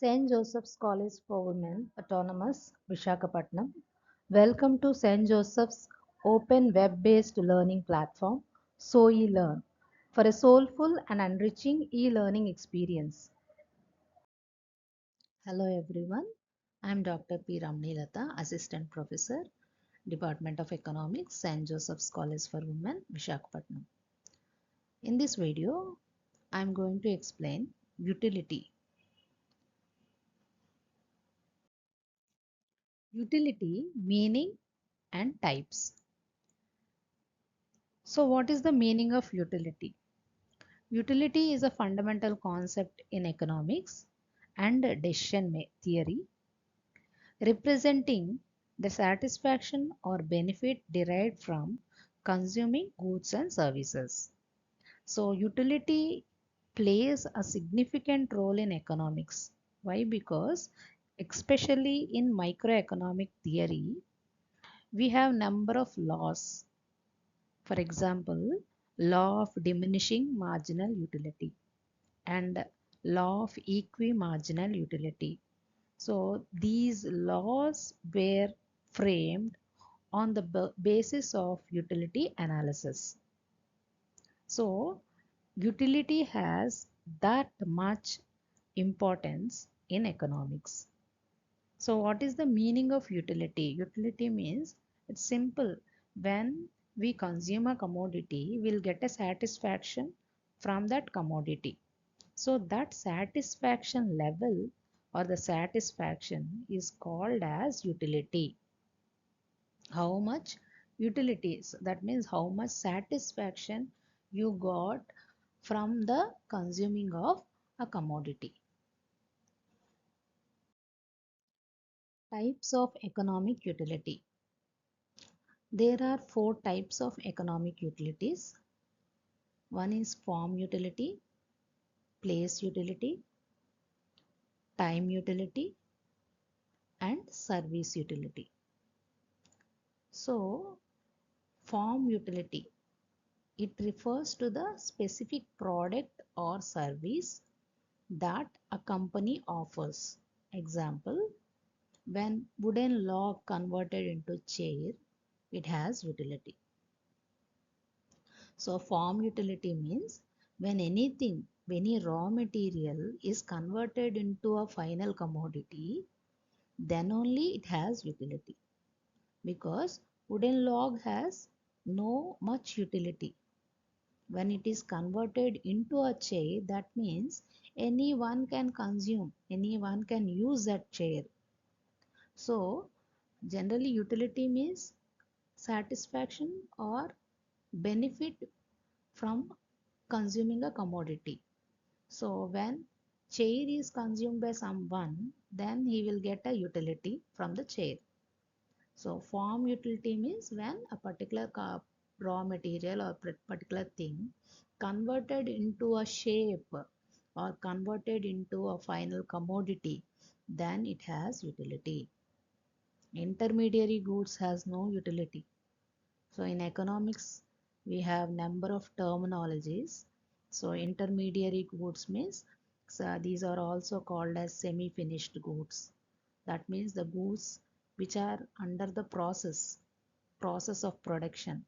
St. Joseph's College for Women, Autonomous, Vishakhapatnam. Welcome to St. Joseph's open web-based learning platform, SoElearn, for a soulful and enriching e-learning experience. Hello everyone, I am Dr. P. Ramnilata, Assistant Professor, Department of Economics, St. Joseph's College for Women, Vishakhapatnam. In this video, I am going to explain utility. Utility, meaning and types. So what is the meaning of utility? Utility is a fundamental concept in economics and decision theory, representing the satisfaction or benefit derived from consuming goods and services. So utility plays a significant role in economics. Why? Because especially in microeconomic theory, we have number of laws. For example, law of diminishing marginal utility and law of equimarginal utility. So these laws were framed on the basis of utility analysis. So utility has that much importance in economics. So what is the meaning of utility? Utility means it's simple. When we consume a commodity, we'll get a satisfaction from that commodity. So that satisfaction level or the satisfaction is called as utility. How much utility is? That means how much satisfaction you got from the consuming of a commodity. Types of economic utility. There are four types of economic utilities. One is form utility, place utility, time utility, and service utility. So, form utility, it refers to the specific product or service that a company offers. Example, when wooden log converted into chair, it has utility. So form utility means when any raw material is converted into a final commodity, then only it has utility. Because wooden log has no much utility. When it is converted into a chair, that means anyone can consume, anyone can use that chair. So generally utility means satisfaction or benefit from consuming a commodity. So when chair is consumed by someone, then he will get a utility from the chair. So form utility means when a particular raw material or particular thing converted into a shape or converted into a final commodity, then it has utility. Intermediary goods has no utility. So in economics, we have number of terminologies. So intermediary goods means, so these are also called as semi-finished goods. That means the goods which are under the process of production.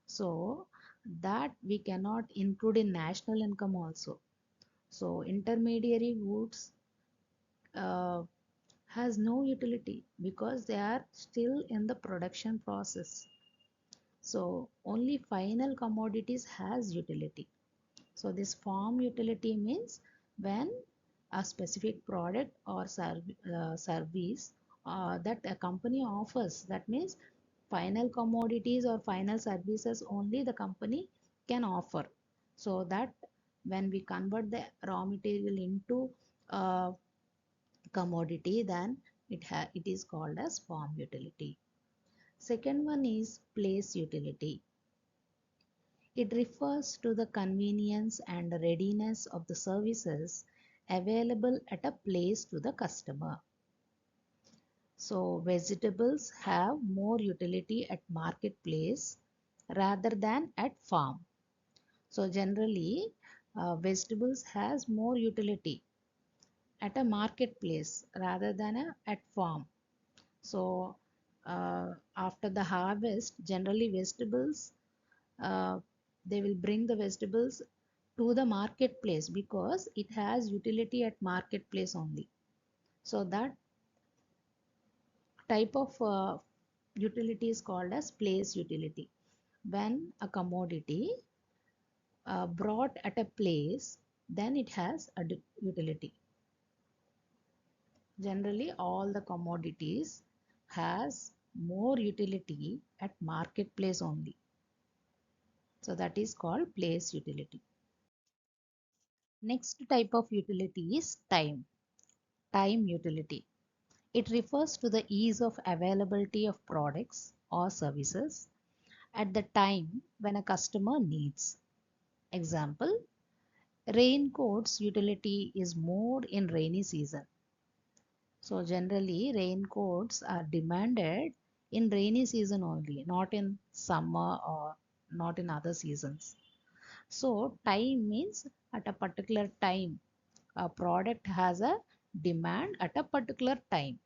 So that we cannot include in national income also. So intermediary goods uh, has no utility because they are still in the production process. So only final commodities has utility. So this form utility means when a specific product or service that a company offers, that means final commodities or final services only the company can offer. So that when we convert the raw material into commodity, then it is called as form utility. Second one is place utility. It refers to the convenience and readiness of the services available at a place to the customer. So vegetables have more utility at marketplace rather than at farm. So generally vegetables has more utility at a marketplace rather than at farm. So after the harvest, generally vegetables, uh, they will bring the vegetables to the marketplace because it has utility at marketplace only. So that type of utility is called as place utility. When a commodity brought at a place, then it has a utility. Generally, all the commodities has more utility at marketplace only. So that is called place utility. Next type of utility is time. Time utility. It refers to the ease of availability of products or services at the time when a customer needs. Example, raincoats utility is more in rainy season. So generally raincoats are demanded in rainy season only, not in summer or not in other seasons. So time means at a particular time a product has a demand at a particular time.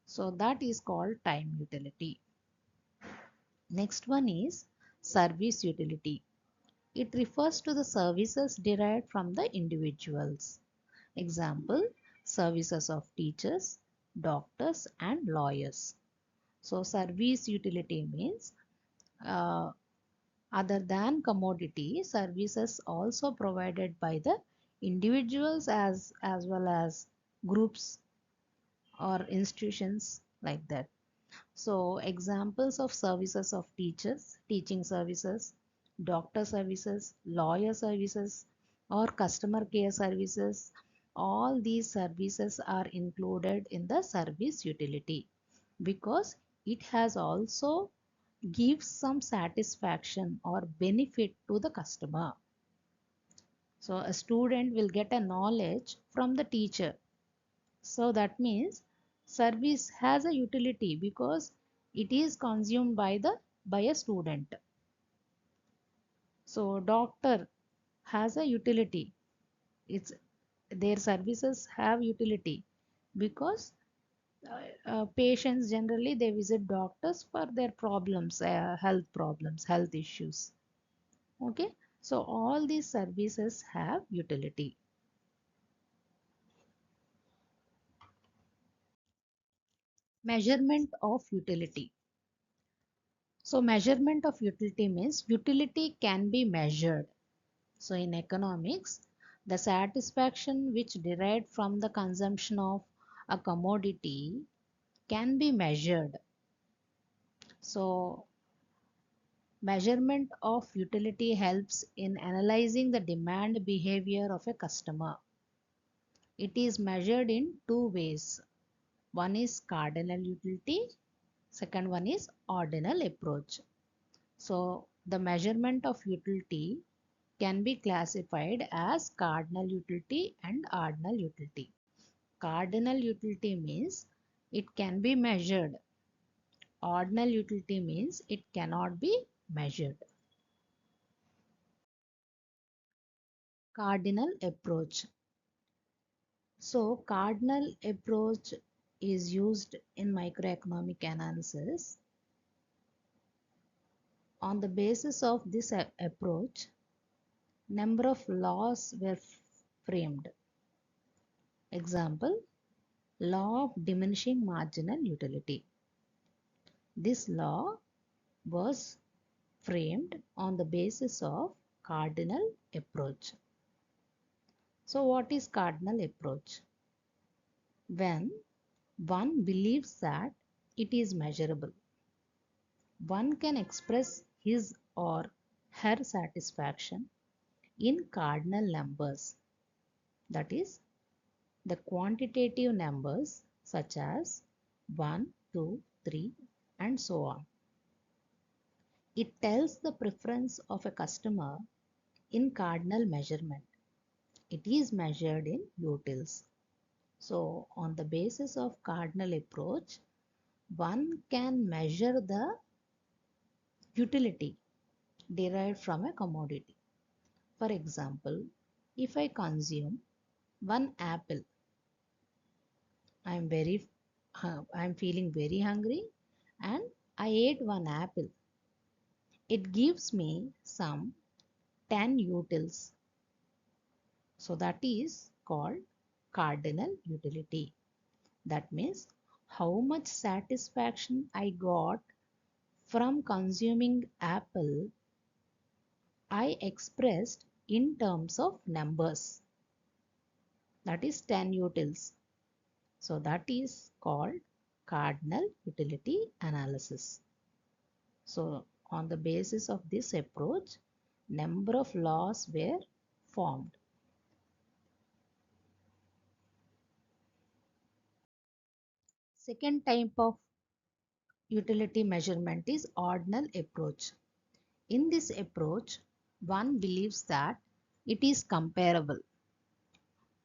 So that is called time utility. Next one is service utility. It refers to the services derived from the individuals. Example, services of teachers, doctors and lawyers. So service utility means uh, other than commodity, services also provided by the individuals as well as groups or institutions like that. So examples of services of teachers, teaching services, doctor services, lawyer services or customer care services, all these services are included in the service utility because it has also gives some satisfaction or benefit to the customer. So a student will get a knowledge from the teacher. So that means service has a utility because it is consumed by a student. So doctor has a utility. It's their services have utility because patients generally they visit doctors for their problems, health issues. Okay, so all these services have utility. Measurement of utility. So measurement of utility means utility can be measured. So in economics, the satisfaction which derived from the consumption of a commodity can be measured. So measurement of utility helps in analyzing the demand behavior of a customer. It is measured in two ways. One is cardinal utility, second one is ordinal approach. So the measurement of utility can be classified as cardinal utility and ordinal utility. Cardinal utility means it can be measured. Ordinal utility means it cannot be measured. Cardinal approach. So cardinal approach is used in microeconomic analysis. On the basis of this approach, number of laws were framed. Example, law of diminishing marginal utility. This law was framed on the basis of cardinal approach. So what is cardinal approach? When one believes that it is measurable, one can express his or her satisfaction in cardinal numbers, that is, the quantitative numbers such as 1, 2, 3, and so on. It tells the preference of a customer in cardinal measurement. It is measured in utils. So, on the basis of cardinal approach, one can measure the utility derived from a commodity. For example, if I consume one apple, I'm feeling very hungry and I ate one apple. It gives me some 10 utils. So that is called cardinal utility. That means how much satisfaction I got from consuming apple I expressed in terms of numbers. That is 10 utils. So that is called cardinal utility analysis. So on the basis of this approach, number of laws were formed. Second type of utility measurement is ordinal approach. In this approach, one believes that it is comparable.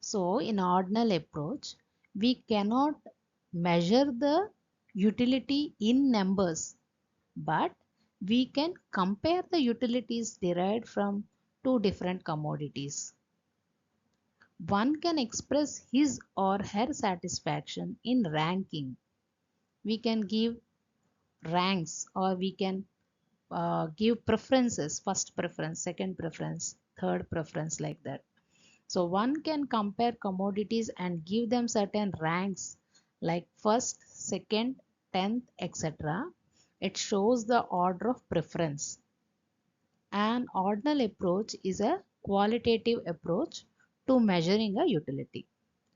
So in ordinal approach, we cannot measure the utility in numbers, but we can compare the utilities derived from two different commodities. One can express his or her satisfaction in ranking. We can give ranks, or we can give preferences: first preference, second preference, third preference, like that. So one can compare commodities and give them certain ranks like first, second, 10th, etc. It shows the order of preference. An ordinal approach is a qualitative approach to measuring a utility.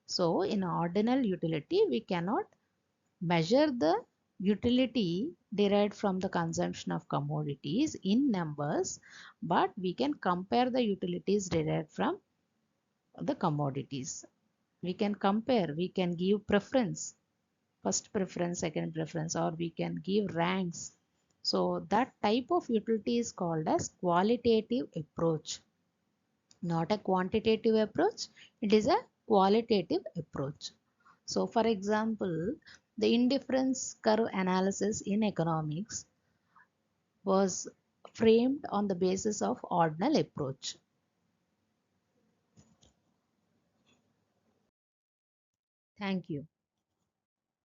So in ordinal utility, we cannot measure the utility derived from the consumption of commodities in numbers, but we can compare the utilities derived from the commodities. We can compare, we can give preference, first preference, second preference, or we can give ranks. So that type of utility is called as qualitative approach, not a quantitative approach. It is a qualitative approach. So for example, the indifference curve analysis in economics was framed on the basis of ordinal approach. Thank you.